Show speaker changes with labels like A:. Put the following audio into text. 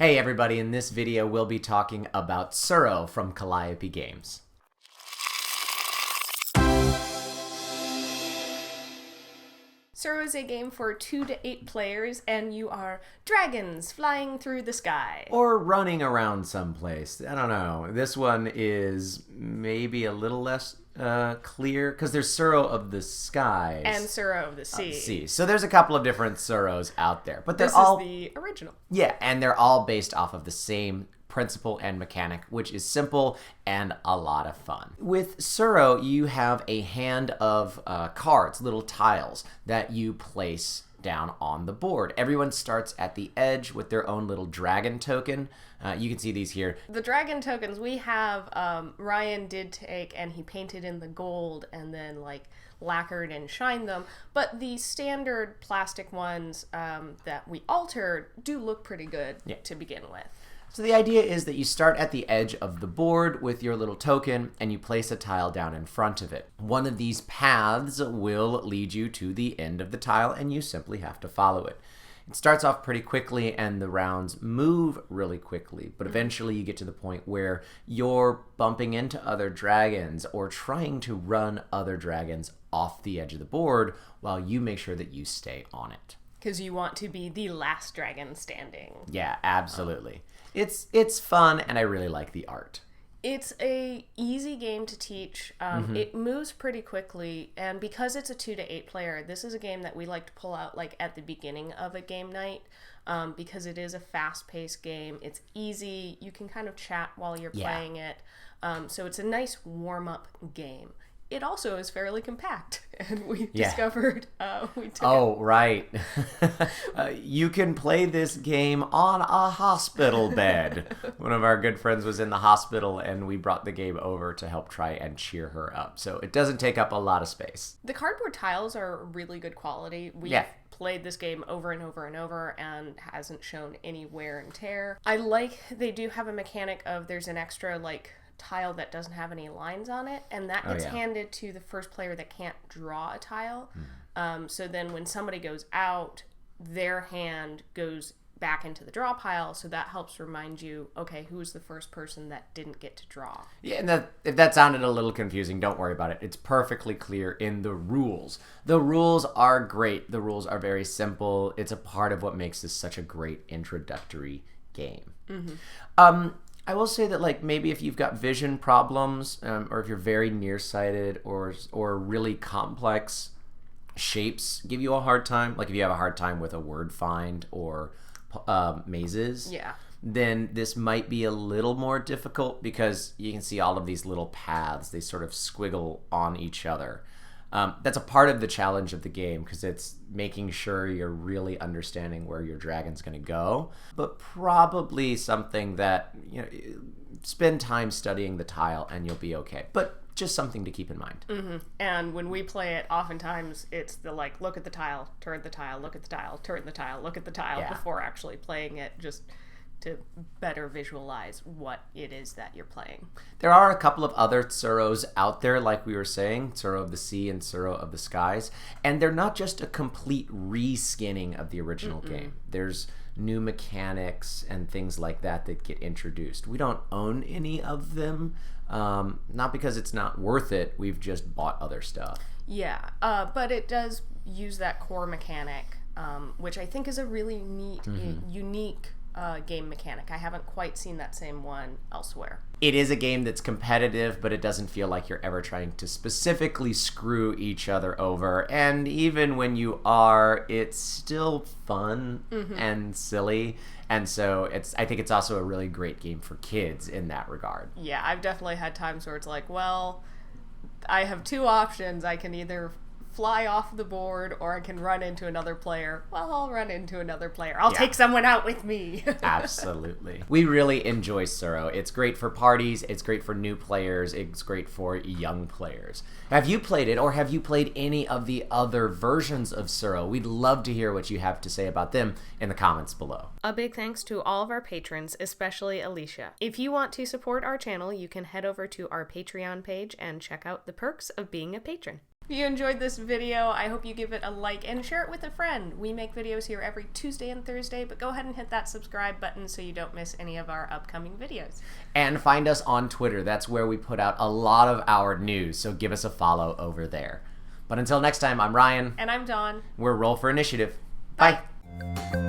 A: Hey everybody, in this video we'll be talking about Tsuro from Calliope Games.
B: Tsuro is a game for 2 to 8 players, and you are dragons flying through the sky.
A: Or running around someplace. I don't know. This one is maybe a little less clear, because there's Tsuro of the Skies.
B: And Tsuro of the Sea.
A: So there's a couple of different Tsuros out there. But they're
B: This
A: all
B: is the original.
A: Yeah, and they're all based off of the same principle and mechanic, which is simple and a lot of fun. With Tsuro, you have a hand of cards, little tiles, that you place down on the board. Everyone starts at the edge with their own little dragon token. You can see these here.
B: The dragon tokens we have, Ryan did take and he painted in the gold and then lacquered and shined them, but the standard plastic ones that we altered do look pretty good to begin with.
A: So the idea is that you start at the edge of the board with your little token and you place a tile down in front of it. One of these paths will lead you to the end of the tile and you simply have to follow it. It starts off pretty quickly and the rounds move really quickly, but eventually you get to the point where you're bumping into other dragons or trying to run other dragons off the edge of the board while you make sure that you stay on it.
B: Because you want to be the last dragon standing.
A: Yeah, absolutely. It's fun, and I really like the art.
B: It's a easy game to teach. It moves pretty quickly, and because it's a 2 to 8 player, this is a game that we like to pull out at the beginning of a game night, because it is a fast-paced game. It's easy. You can kind of chat while you're playing it. So it's a nice warm-up game. It also is fairly compact, and we discovered we took
A: Oh, right. You can play this game on a hospital bed. One of our good friends was in the hospital, and we brought the game over to help try and cheer her up. So it doesn't take up a lot of space.
B: The cardboard tiles are really good quality. We've played this game over and over and over and hasn't shown any wear and tear. I like they do have a mechanic of there's an extra tile that doesn't have any lines on it, and that gets handed to the first player that can't draw a tile. So then when somebody goes out, their hand goes back into the draw pile, so that helps remind you, okay, who's the first person that didn't get to draw.
A: Yeah, and if that sounded a little confusing, don't worry about it. It's perfectly clear in the rules. The rules are great. The rules are very simple. It's a part of what makes this such a great introductory game. I will say that maybe if you've got vision problems, or if you're very nearsighted, or really complex shapes give you a hard time, like if you have a hard time with a word find or mazes, then this might be a little more difficult because you can see all of these little paths. They sort of squiggle on each other. That's a part of the challenge of the game because it's making sure you're really understanding where your dragon's going to go, but probably something that, spend time studying the tile and you'll be okay. But just something to keep in mind.
B: And when we play it, oftentimes it's the look at the tile, turn the tile, look at the tile, turn the tile, look at the tile before actually playing it, just to better visualize what it is that you're playing.
A: There are a couple of other Tsuros out there, like we were saying, Tsuro of the Sea and Tsuro of the Skies, and they're not just a complete reskinning of the original game. There's new mechanics and things like that that get introduced. We don't own any of them, not because it's not worth it, we've just bought other stuff.
B: Yeah, but it does use that core mechanic, which I think is a really neat, unique game mechanic. I haven't quite seen that same one elsewhere.
A: It is a game that's competitive, but it doesn't feel like you're ever trying to specifically screw each other over. And even when you are, it's still fun and silly. And so I think it's also a really great game for kids in that regard.
B: Yeah, I've definitely had times where it's well, I have two options. I can either fly off the board or I can run into another player. Well, I'll run into another player. I'll take someone out with me.
A: Absolutely. We really enjoy Tsuro. It's great for parties. It's great for new players. It's great for young players. Have you played it, or have you played any of the other versions of Tsuro? We'd love to hear what you have to say about them in the comments below.
B: A big thanks to all of our patrons, especially Alicia. If you want to support our channel, you can head over to our Patreon page and check out the perks of being a patron. If you enjoyed this video, I hope you give it a like and share it with a friend. We make videos here every Tuesday and Thursday, but go ahead and hit that subscribe button so you don't miss any of our upcoming videos.
A: And find us on Twitter. That's where we put out a lot of our news, so give us a follow over there. But until next time, I'm Ryan.
B: And I'm Dawn.
A: We're Roll for Initiative. Bye.
B: Bye.